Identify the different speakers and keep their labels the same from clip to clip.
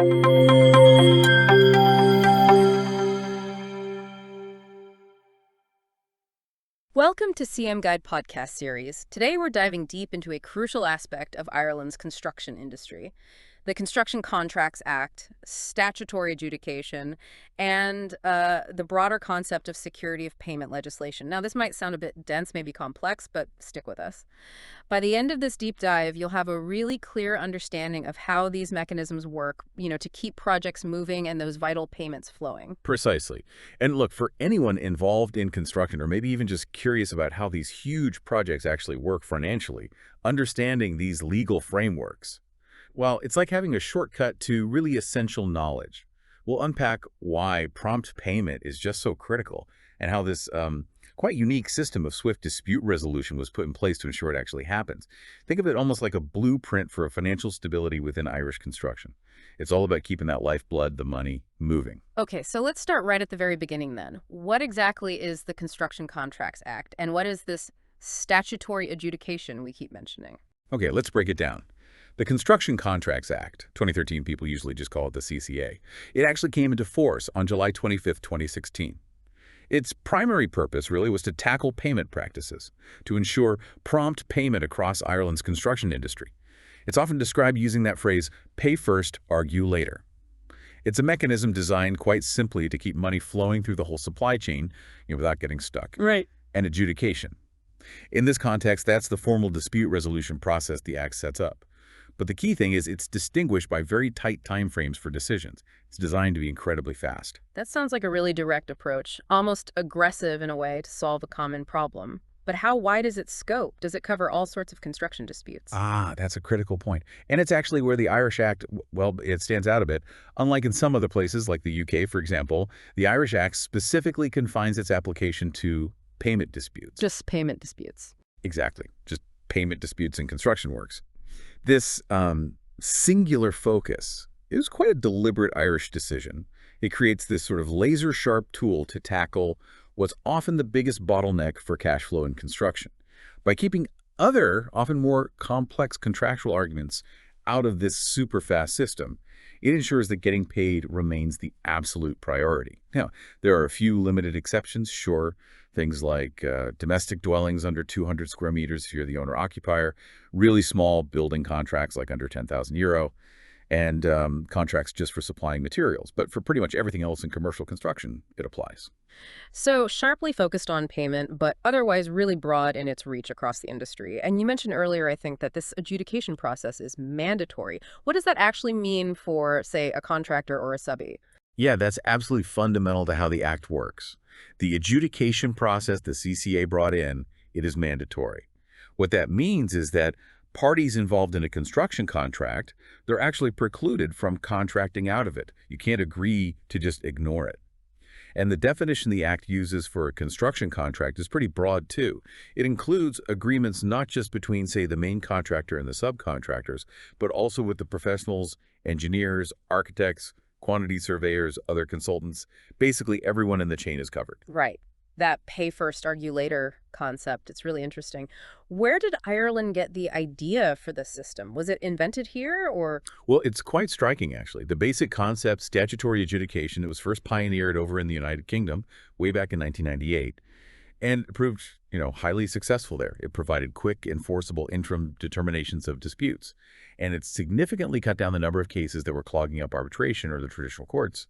Speaker 1: Welcome to CM Guide podcast series. Today we're diving deep into a crucial aspect of Ireland's construction industry. The Construction Contracts Act, statutory adjudication, and the broader concept of security of payment legislation. Now, this might sound a bit dense, maybe complex, but stick with us. By the end of this deep dive, you'll have a really clear understanding of how these mechanisms work, to keep projects moving and those vital payments flowing.
Speaker 2: Precisely. And look, for anyone involved in construction or maybe even just curious about how these huge projects actually work financially, understanding these legal frameworks, well, it's like having a shortcut to really essential knowledge. We'll unpack why prompt payment is just so critical and how this quite unique system of swift dispute resolution was put in place to ensure it actually happens. Think of it almost like a blueprint for financial stability within Irish construction. It's all about keeping that lifeblood, the money, moving.
Speaker 1: Okay, so let's start right at the very beginning then. What exactly is the Construction Contracts Act, and what is this statutory adjudication we keep mentioning?
Speaker 2: Okay, let's break it down. The Construction Contracts Act, 2013, people usually just call it the CCA, it actually came into force on July 25, 2016. Its primary purpose really was to tackle payment practices, to ensure prompt payment across Ireland's construction industry. It's often described using that phrase, pay first, argue later. It's a mechanism designed quite simply to keep money flowing through the whole supply chain, without getting stuck.
Speaker 1: Right.
Speaker 2: And adjudication. In this context, that's the formal dispute resolution process the Act sets up. But the key thing is it's distinguished by very tight timeframes for decisions. It's designed to be incredibly fast.
Speaker 1: That sounds like a really direct approach, almost aggressive in a way to solve a common problem. But how wide is its scope? Does it cover all sorts of construction disputes?
Speaker 2: That's a critical point. And it's actually where the Irish Act, well, it stands out a bit. Unlike in some other places, like the UK, for example, the Irish Act specifically confines its application to payment disputes.
Speaker 1: Just payment disputes.
Speaker 2: Exactly. Just payment disputes in construction works. This singular focus is quite a deliberate Irish decision. It creates this sort of laser-sharp tool to tackle what's often the biggest bottleneck for cash flow in construction. By keeping other, often more complex contractual arguments out of this super-fast system, it ensures that getting paid remains the absolute priority. Now, there are a few limited exceptions, sure. Things like domestic dwellings under 200 square meters if you're the owner-occupier, really small building contracts like under 10,000 euro, and contracts just for supplying materials. But for pretty much everything else in commercial construction, it applies.
Speaker 1: So sharply focused on payment, but otherwise really broad in its reach across the industry. And you mentioned earlier, I think, that this adjudication process is mandatory. What does that actually mean for, say, a contractor or a subby?
Speaker 2: Yeah, that's absolutely fundamental to how the Act works. The adjudication process the CCA brought in, it is mandatory. What that means is that parties involved in a construction contract, they're actually precluded from contracting out of it. You can't agree to just ignore it. And the definition the Act uses for a construction contract is pretty broad, too. It includes agreements not just between, say, the main contractor and the subcontractors, but also with the professionals, engineers, architects, quantity surveyors, other consultants. Basically, everyone in the chain is covered.
Speaker 1: Right. That pay first, argue later concept, it's really interesting. Where did Ireland get the idea for this system? Was it invented here or?
Speaker 2: Well, it's quite striking, actually. The basic concept, statutory adjudication, it was first pioneered over in the United Kingdom way back in 1998. And it proved, highly successful there. It provided quick, enforceable interim determinations of disputes. And it significantly cut down the number of cases that were clogging up arbitration or the traditional courts.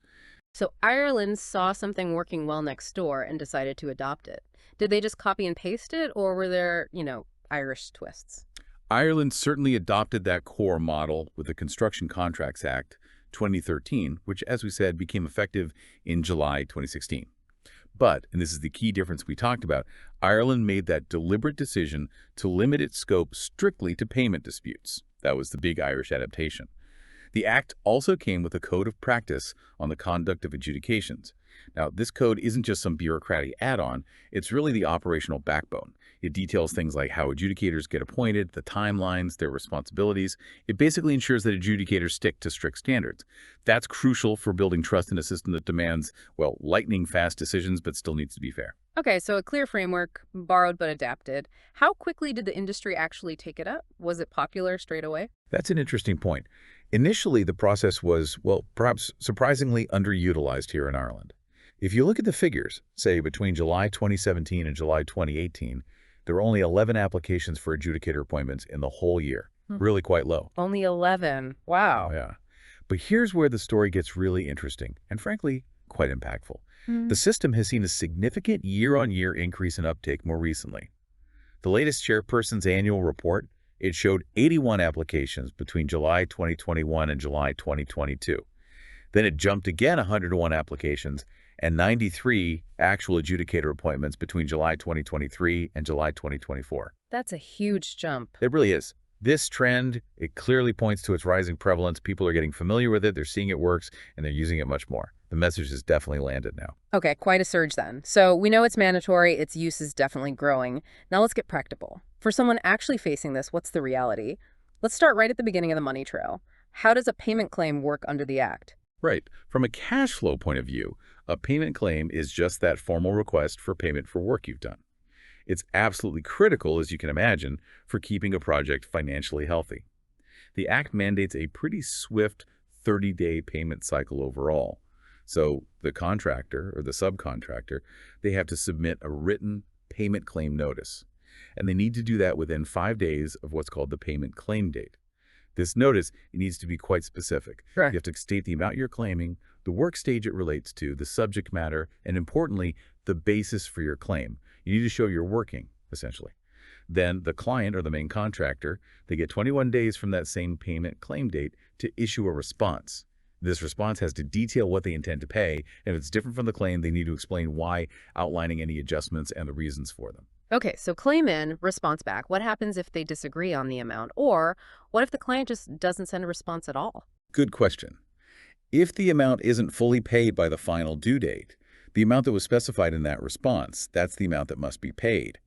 Speaker 1: So Ireland saw something working well next door and decided to adopt it. Did they just copy and paste it, or were there, Irish twists?
Speaker 2: Ireland certainly adopted that core model with the Construction Contracts Act 2013, which, as we said, became effective in July 2016. But, and this is the key difference we talked about, Ireland made that deliberate decision to limit its scope strictly to payment disputes. That was the big Irish adaptation. The Act also came with a code of practice on the conduct of adjudications. Now, this code isn't just some bureaucratic add-on, it's really the operational backbone. It details things like how adjudicators get appointed, the timelines, their responsibilities. It basically ensures that adjudicators stick to strict standards. That's crucial for building trust in a system that demands, well, lightning-fast decisions, but still needs to be fair.
Speaker 1: Okay, so a clear framework, borrowed but adapted. How quickly did the industry actually take it up? Was it popular straight away?
Speaker 2: That's an interesting point. Initially, the process was, well, perhaps surprisingly underutilized here in Ireland. If you look at the figures, say between July 2017 and July 2018, there were only 11 applications for adjudicator appointments in the whole year.
Speaker 1: Hmm.
Speaker 2: Really quite low.
Speaker 1: Only 11.
Speaker 2: Oh,
Speaker 1: Wow.
Speaker 2: yeah. But here's where the story gets really interesting and, frankly, quite impactful.
Speaker 1: Hmm.
Speaker 2: The system has seen a significant year-on-year increase in uptake more recently. The latest chairperson's annual report, it showed 81 applications between July 2021 and July 2022. Then it jumped again 101 applications and 93 actual adjudicator appointments between July 2023 and July 2024.
Speaker 1: That's a huge jump.
Speaker 2: It really is. This trend, it clearly points to its rising prevalence. People are getting familiar with it, they're seeing it works, and they're using it much more. The message has definitely landed now.
Speaker 1: Okay, quite a surge then. So we know it's mandatory, its use is definitely growing. Now let's get practical. For someone actually facing this, what's the reality? Let's start right at the beginning of the money trail. How does a payment claim work under the Act?
Speaker 2: Right. From a cash flow point of view, a payment claim is just that formal request for payment for work you've done. It's absolutely critical, as you can imagine, for keeping a project financially healthy. The Act mandates a pretty swift 30-day payment cycle overall. So the contractor or the subcontractor, they have to submit a written payment claim notice. And they need to do that within 5 days of what's called the payment claim date. This notice, it needs to be quite specific.
Speaker 1: Sure.
Speaker 2: You have to state the amount you're claiming, the work stage it relates to, the subject matter, and importantly, the basis for your claim. You need to show you're working, essentially. Then the client or the main contractor, they get 21 days from that same payment claim date to issue a response. This response has to detail what they intend to pay. If it's different from the claim, they need to explain why, outlining any adjustments and the reasons for them.
Speaker 1: Okay, so claim in, response back. What happens if they disagree on the amount? Or what if the client just doesn't send a response at all?
Speaker 2: Good question. If the amount isn't fully paid by the final due date, the amount that was specified in that response, that's the amount that must be paid.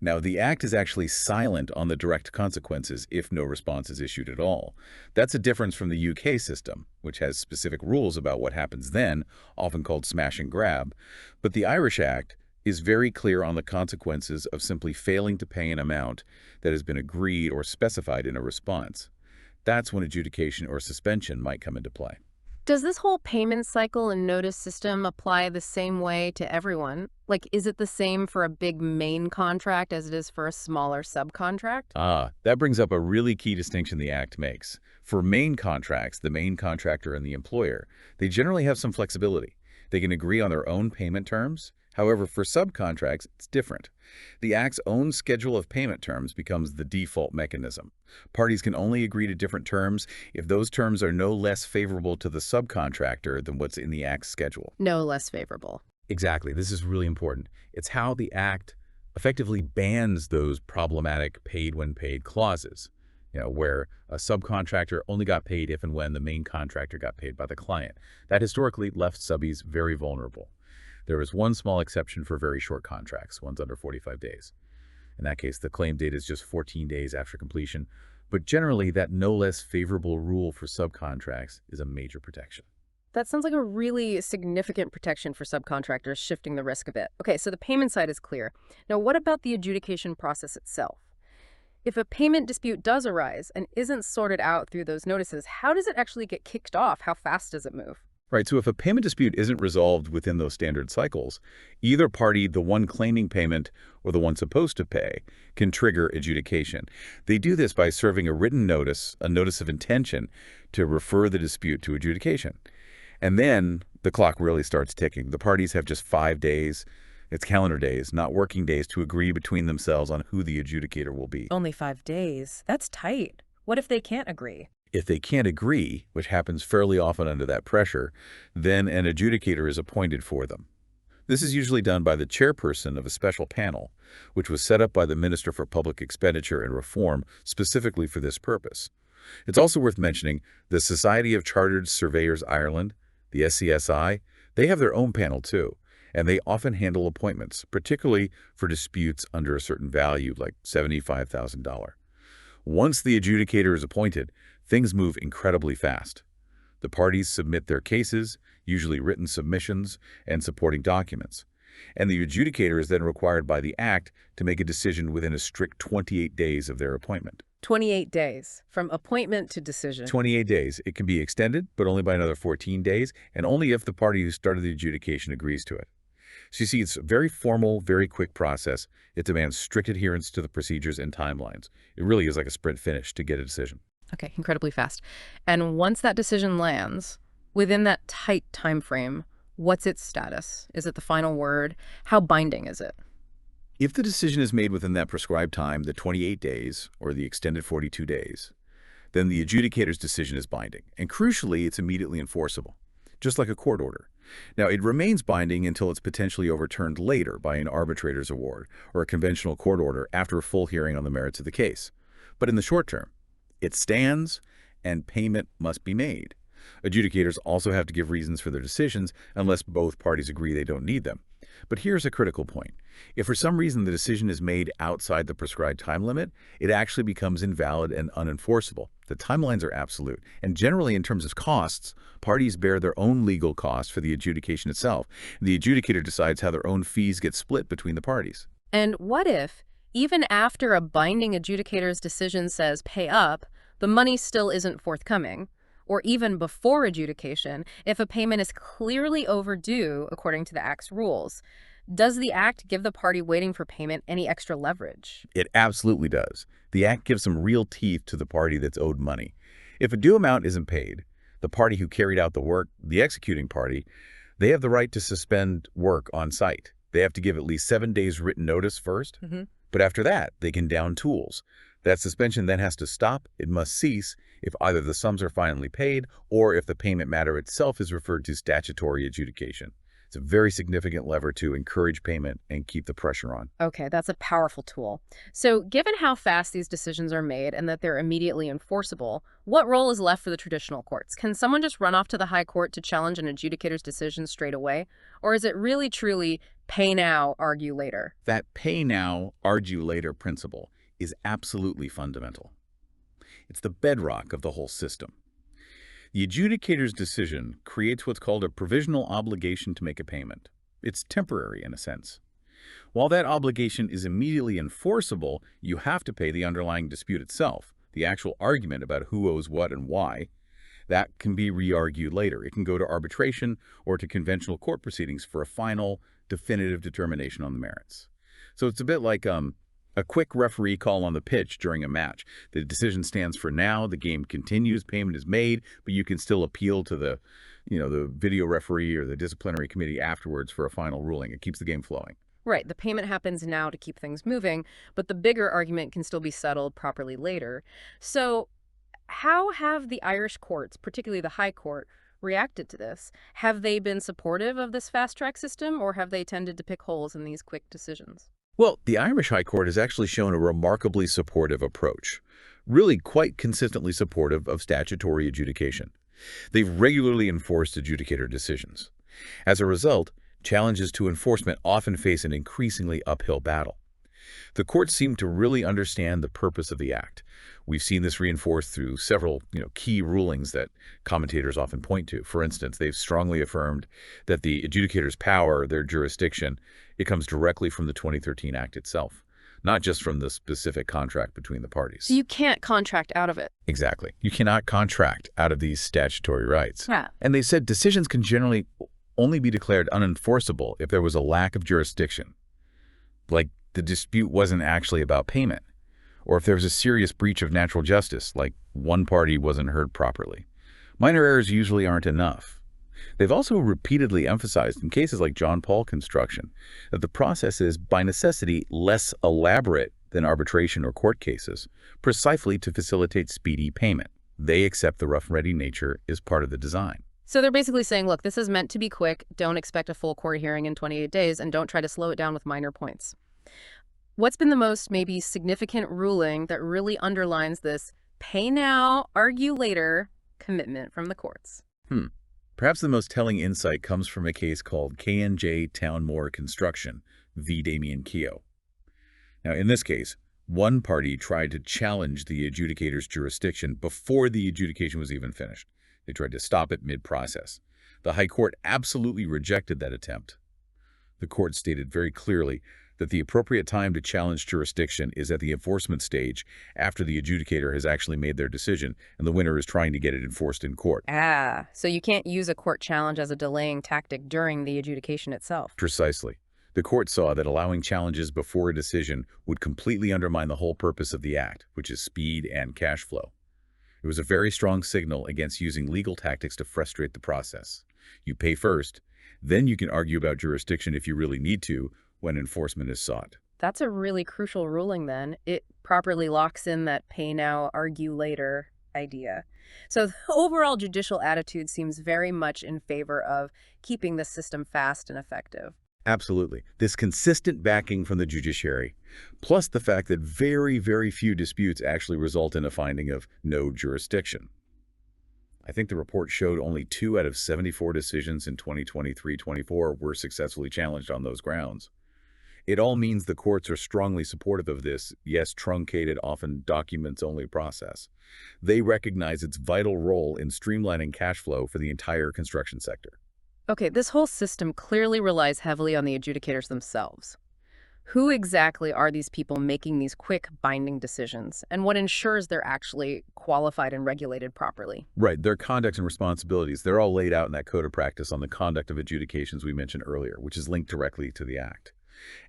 Speaker 2: Now, the Act is actually silent on the direct consequences if no response is issued at all. That's a difference from the UK system, which has specific rules about what happens then, often called smash and grab. But the Irish Act is very clear on the consequences of simply failing to pay an amount that has been agreed or specified in a response. That's when adjudication or suspension might come into play.
Speaker 1: Does this whole payment cycle and notice system apply the same way to everyone? Like, is it the same for a big main contract as it is for a smaller subcontract?
Speaker 2: That brings up a really key distinction the Act makes. For main contracts, the main contractor and the employer, they generally have some flexibility. They can agree on their own payment terms. However, for subcontracts, it's different. The Act's own schedule of payment terms becomes the default mechanism. Parties can only agree to different terms if those terms are no less favorable to the subcontractor than what's in the Act's schedule.
Speaker 1: No less favorable.
Speaker 2: Exactly. This is really important. It's how the Act effectively bans those problematic paid-when-paid clauses, where a subcontractor only got paid if and when the main contractor got paid by the client. That historically left subbies very vulnerable. There is one small exception for very short contracts, ones under 45 days. In that case, the claim date is just 14 days after completion, but generally that no less favorable rule for subcontracts is a major protection.
Speaker 1: That sounds like a really significant protection for subcontractors, shifting the risk a bit. Okay, so the payment side is clear. Now, what about the adjudication process itself? If a payment dispute does arise and isn't sorted out through those notices, how does it actually get kicked off? How fast does it move?
Speaker 2: Right, so if a payment dispute isn't resolved within those standard cycles, either party, the one claiming payment or the one supposed to pay, can trigger adjudication. They do this by serving a written notice, a notice of intention, to refer the dispute to adjudication. And then the clock really starts ticking. The parties have just 5 days. It's calendar days, not working days, to agree between themselves on who the adjudicator will be.
Speaker 1: Only 5 days. That's tight. What if they can't agree?
Speaker 2: If they can't agree, which happens fairly often under that pressure, then an adjudicator is appointed for them. This is usually done by the chairperson of a special panel, which was set up by the Minister for Public Expenditure and Reform specifically for this purpose. It's also worth mentioning the Society of Chartered Surveyors Ireland, the SCSI, they have their own panel too, and they often handle appointments, particularly for disputes under a certain value like $75,000. Once the adjudicator is appointed, things move incredibly fast. The parties submit their cases, usually written submissions, and supporting documents. And the adjudicator is then required by the Act to make a decision within a strict 28 days of their appointment.
Speaker 1: 28 days from appointment to decision.
Speaker 2: 28 days. It can be extended, but only by another 14 days, and only if the party who started the adjudication agrees to it. So you see, it's a very formal, very quick process. It demands strict adherence to the procedures and timelines. It really is like a sprint finish to get a decision.
Speaker 1: Okay, incredibly fast. And once that decision lands, within that tight time frame, what's its status? Is it the final word? How binding is it?
Speaker 2: If the decision is made within that prescribed time, the 28 days or the extended 42 days, then the adjudicator's decision is binding. And crucially, it's immediately enforceable, just like a court order. Now, it remains binding until it's potentially overturned later by an arbitrator's award or a conventional court order after a full hearing on the merits of the case. But in the short term, it stands and payment must be made. Adjudicators also have to give reasons for their decisions unless both parties agree they don't need them. But here's a critical point. If for some reason the decision is made outside the prescribed time limit, it actually becomes invalid and unenforceable. The timelines are absolute, and generally in terms of costs, parties bear their own legal costs for the adjudication itself. The adjudicator decides how their own fees get split between the parties.
Speaker 1: And what if, even after a binding adjudicator's decision says pay up, the money still isn't forthcoming? Or even before adjudication, if a payment is clearly overdue according to the Act's rules? Does the Act give the party waiting for payment any extra leverage?
Speaker 2: It absolutely does. The Act gives some real teeth to the party that's owed money. If a due amount isn't paid, the party who carried out the work, the executing party, they have the right to suspend work on site. They have to give at least 7 days written notice first, but after that, they can down tools. That suspension then has to stop. It must cease if either the sums are finally paid or if the payment matter itself is referred to statutory adjudication. It's a very significant lever to encourage payment and keep the pressure on.
Speaker 1: Okay, that's a powerful tool. So given how fast these decisions are made and that they're immediately enforceable, what role is left for the traditional courts? Can someone just run off to the high court to challenge an adjudicator's decision straight away? Or is it really, truly pay now, argue later?
Speaker 2: That pay now, argue later principle is absolutely fundamental. It's the bedrock of the whole system. The adjudicator's decision creates what's called a provisional obligation to make a payment. It's temporary in a sense. While that obligation is immediately enforceable, you have to pay the underlying dispute itself, the actual argument about who owes what and why. That can be re-argued later. It can go to arbitration or to conventional court proceedings for a final, definitive determination on the merits. So it's a bit like a quick referee call on the pitch during a match. The decision stands for now, the game continues, payment is made, but you can still appeal to the video referee or the disciplinary committee afterwards for a final ruling. It keeps the game flowing.
Speaker 1: Right, the payment happens now to keep things moving, but the bigger argument can still be settled properly later. So how have the Irish courts, particularly the High Court, reacted to this? Have they been supportive of this fast-track system, or have they tended to pick holes in these quick decisions?
Speaker 2: Well, the Irish High Court has actually shown a remarkably supportive approach, really quite consistently supportive of statutory adjudication. They've regularly enforced adjudicator decisions. As a result, challenges to enforcement often face an increasingly uphill battle. The courts seem to really understand the purpose of the Act. We've seen this reinforced through several key rulings that commentators often point to. For instance, they've strongly affirmed that the adjudicator's power, their jurisdiction, it comes directly from the 2013 Act itself, not just from the specific contract between the parties.
Speaker 1: So you can't contract out of it.
Speaker 2: Exactly. You cannot contract out of these statutory rights.
Speaker 1: Yeah.
Speaker 2: And they said decisions can generally only be declared unenforceable if there was a lack of jurisdiction, like the dispute wasn't actually about payment, or if there was a serious breach of natural justice, like one party wasn't heard properly. Minor errors usually aren't enough. They've also repeatedly emphasized in cases like John Paul construction that the process is, by necessity, less elaborate than arbitration or court cases, precisely to facilitate speedy payment. They accept the rough and ready nature is part of the design.
Speaker 1: So they're basically saying, look, this is meant to be quick. Don't expect a full court hearing in 28 days, and don't try to slow it down with minor points. What's been the most maybe significant ruling that really underlines this pay now, argue later commitment from the courts?
Speaker 2: Perhaps the most telling insight comes from a case called K&J Townmore Construction v. Damien Keogh. Now, in this case, one party tried to challenge the adjudicator's jurisdiction before the adjudication was even finished. They tried to stop it mid-process. The High Court absolutely rejected that attempt. The court stated very clearly that the appropriate time to challenge jurisdiction is at the enforcement stage after the adjudicator has actually made their decision and the winner is trying to get it enforced in court.
Speaker 1: Ah, so you can't use a court challenge as a delaying tactic during the adjudication itself.
Speaker 2: Precisely. The court saw that allowing challenges before a decision would completely undermine the whole purpose of the act, which is speed and cash flow. It was a very strong signal against using legal tactics to frustrate the process. You pay first, then you can argue about jurisdiction if you really need to when enforcement is sought.
Speaker 1: That's a really crucial ruling then. It properly locks in that pay now, argue later idea. So the overall judicial attitude seems very much in favor of keeping the system fast and effective.
Speaker 2: Absolutely. This consistent backing from the judiciary, plus the fact that very, very few disputes actually result in a finding of no jurisdiction. I think the report showed only 2 out of 74 decisions in 2023-24 were successfully challenged on those grounds. It all means the courts are strongly supportive of this, yes, truncated, often documents-only process. They recognize its vital role in streamlining cash flow for the entire construction sector.
Speaker 1: Okay, this whole system clearly relies heavily on the adjudicators themselves. Who exactly are these people making these quick, binding decisions, and what ensures they're actually qualified and regulated properly?
Speaker 2: Right, their conduct and responsibilities, they're all laid out in that code of practice on the conduct of adjudications we mentioned earlier, which is linked directly to the Act.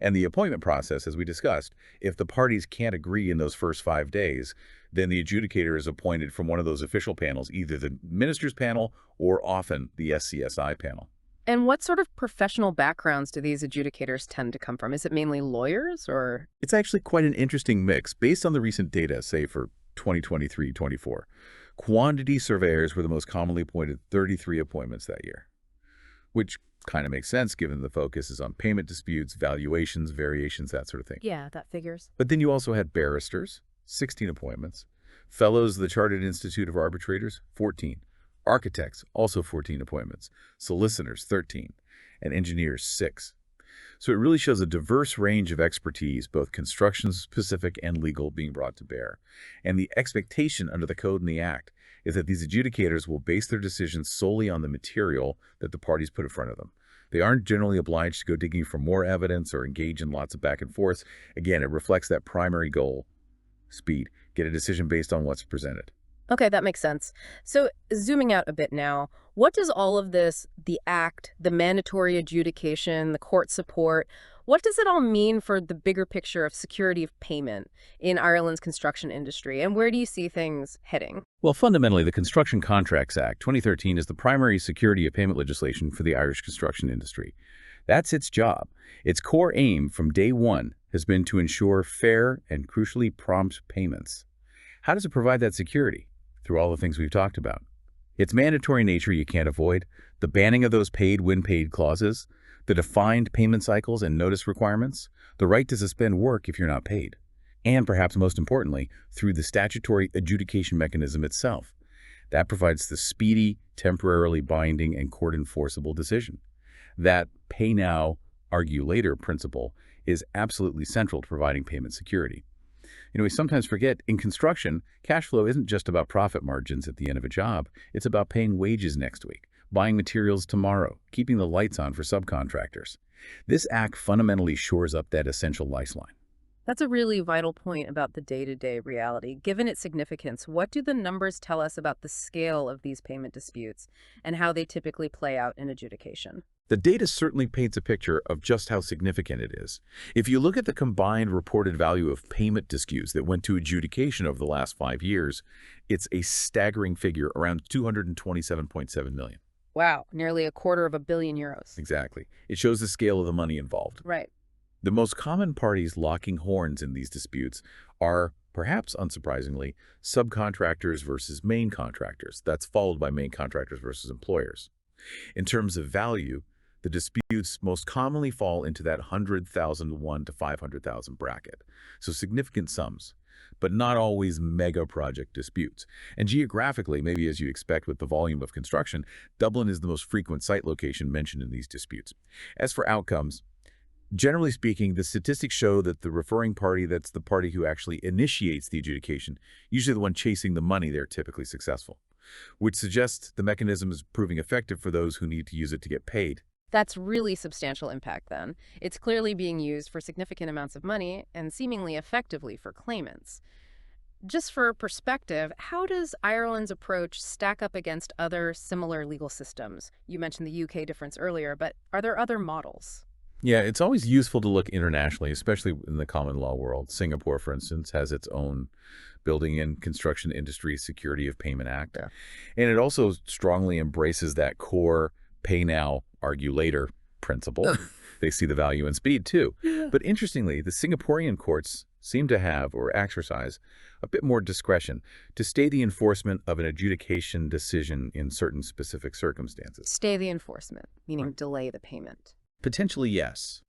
Speaker 2: And the appointment process, as we discussed, if the parties can't agree in those first 5 days, then the adjudicator is appointed from one of those official panels, either the minister's panel or often the SCSI panel.
Speaker 1: And what sort of professional backgrounds do these adjudicators tend to come from? Is it mainly lawyers or?
Speaker 2: It's actually quite an interesting mix. Based on the recent data, say for 2023-24, quantity surveyors were the most commonly appointed 33 appointments that year, which kind of makes sense given the focus is on payment disputes, valuations, variations, that sort of thing.
Speaker 1: Yeah, that figures.
Speaker 2: But then you also had barristers, 16 appointments, fellows of the Chartered Institute of Arbitrators, 14, architects, also 14 appointments, solicitors, 13, and engineers, 6. So it really shows a diverse range of expertise, both construction-specific and legal, being brought to bear. And the expectation under the Code and the Act is that these adjudicators will base their decisions solely on the material that the parties put in front of them. They aren't generally obliged to go digging for more evidence or engage in lots of back and forth. Again, it reflects that primary goal, speed, get a decision based on what's presented.
Speaker 1: Okay, that makes sense. So zooming out a bit now, what does all of this, the Act, the mandatory adjudication, the court support, what does it all mean for the bigger picture of security of payment in Ireland's construction industry? And where do you see things heading?
Speaker 2: Well, fundamentally, the Construction Contracts Act 2013 is the primary security of payment legislation for the Irish construction industry. That's its job. Its core aim from day one has been to ensure fair and crucially prompt payments. How does it provide that security? Through all the things we've talked about. Its mandatory nature you can't avoid, the banning of those paid when paid clauses, the defined payment cycles and notice requirements, the right to suspend work if you're not paid, and perhaps most importantly, through the statutory adjudication mechanism itself. That provides the speedy, temporarily binding, and court-enforceable decision. That pay now, argue later principle is absolutely central to providing payment security. We sometimes forget, in construction, cash flow isn't just about profit margins at the end of a job. It's about paying wages next week, buying materials tomorrow, keeping the lights on for subcontractors. This act fundamentally shores up that essential lifeline.
Speaker 1: That's a really vital point about the day-to-day reality. Given its significance, what do the numbers tell us about the scale of these payment disputes and how they typically play out in adjudication?
Speaker 2: The data certainly paints a picture of just how significant it is. If you look at the combined reported value of payment disputes that went to adjudication over the last 5 years, it's a staggering figure, around 227.7 million.
Speaker 1: Wow, nearly €250 million.
Speaker 2: Exactly. It shows the scale of the money involved.
Speaker 1: Right.
Speaker 2: The most common parties locking horns in these disputes are, perhaps unsurprisingly, subcontractors versus main contractors. That's followed by main contractors versus employers. In terms of value, the disputes most commonly fall into that 100,001 to 500,000 bracket, so significant sums, but not always mega project disputes. And geographically, maybe as you expect with the volume of construction, Dublin is the most frequent site location mentioned in these disputes. As for outcomes, generally speaking, the statistics show that the referring party, that's the party who actually initiates the adjudication, usually the one chasing the money, they're typically successful, which suggests the mechanism is proving effective for those who need to use it to get paid.
Speaker 1: That's really substantial impact then. It's clearly being used for significant amounts of money and seemingly effectively for claimants. Just for perspective, how does Ireland's approach stack up against other similar legal systems? You mentioned the UK difference earlier, but are there other models?
Speaker 2: Yeah, it's always useful to look internationally, especially in the common law world. Singapore, for instance, has its own Building and Construction Industry Security of Payment Act.
Speaker 1: Yeah.
Speaker 2: And it also strongly embraces that core pay now, argue later principle. They see the value in speed, too.
Speaker 1: Yeah.
Speaker 2: But interestingly, the Singaporean courts seem to have or exercise a bit more discretion to stay the enforcement of an adjudication decision in certain specific circumstances.
Speaker 1: Stay the enforcement, meaning
Speaker 2: Right.
Speaker 1: delay the payment.
Speaker 2: Potentially, yes.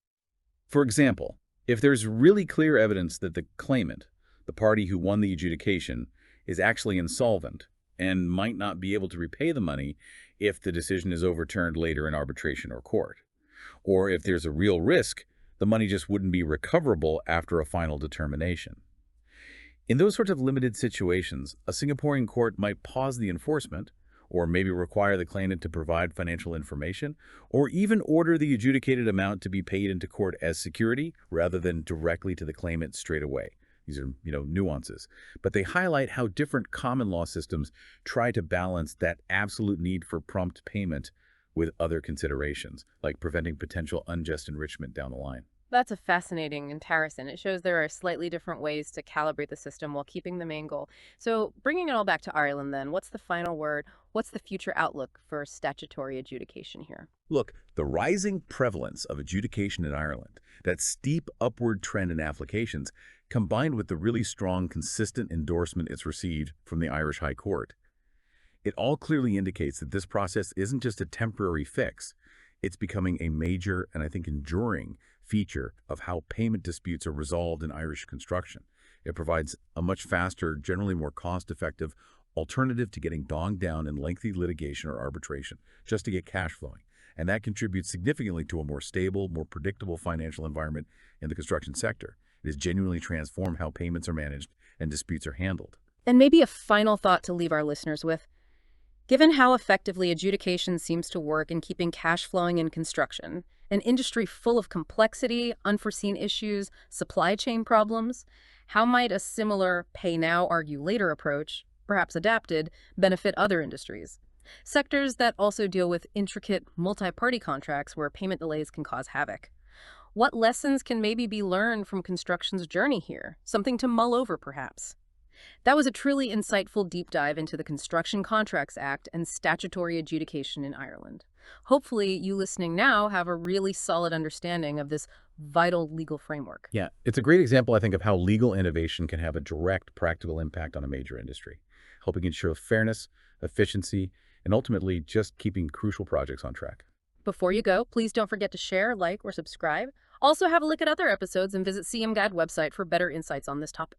Speaker 2: For example, if there's really clear evidence that the claimant, the party who won the adjudication, is actually insolvent and might not be able to repay the money if the decision is overturned later in arbitration or court, or if there's a real risk the money just wouldn't be recoverable after a final determination. In those sorts of limited situations, a Singaporean court might pause the enforcement, or maybe require the claimant to provide financial information, or even order the adjudicated amount to be paid into court as security rather than directly to the claimant straight away. These are, nuances. But they highlight how different common law systems try to balance that absolute need for prompt payment with other considerations, like preventing potential unjust enrichment down the line.
Speaker 1: That's a fascinating comparison. It shows there are slightly different ways to calibrate the system while keeping the main goal. So, bringing it all back to Ireland, then, what's the final word? What's the future outlook for statutory adjudication here?
Speaker 2: Look, the rising prevalence of adjudication in Ireland, that steep upward trend in applications, combined with the really strong, consistent endorsement it's received from the Irish High Court, it all clearly indicates that this process isn't just a temporary fix. It's becoming a major and I think enduring feature of how payment disputes are resolved in Irish construction. It provides a much faster, generally more cost-effective alternative to getting bogged down in lengthy litigation or arbitration just to get cash flowing. And that contributes significantly to a more stable, more predictable financial environment in the construction sector. It has genuinely transformed how payments are managed and disputes are handled.
Speaker 1: And maybe a final thought to leave our listeners with. Given how effectively adjudication seems to work in keeping cash flowing in construction, an industry full of complexity, unforeseen issues, supply chain problems, how might a similar pay now, argue later approach, perhaps adapted, benefit other industries? Sectors that also deal with intricate multi-party contracts where payment delays can cause havoc. What lessons can maybe be learned from construction's journey here? Something to mull over, perhaps. That was a truly insightful deep dive into the Construction Contracts Act and statutory adjudication in Ireland. Hopefully, you listening now have a really solid understanding of this vital legal framework.
Speaker 2: Yeah, it's a great example, I think, of how legal innovation can have a direct practical impact on a major industry, helping ensure fairness, efficiency, and ultimately just keeping crucial projects on track.
Speaker 1: Before you go, please don't forget to share, like, or subscribe. Also, have a look at other episodes and visit CM Guide website for better insights on this topic.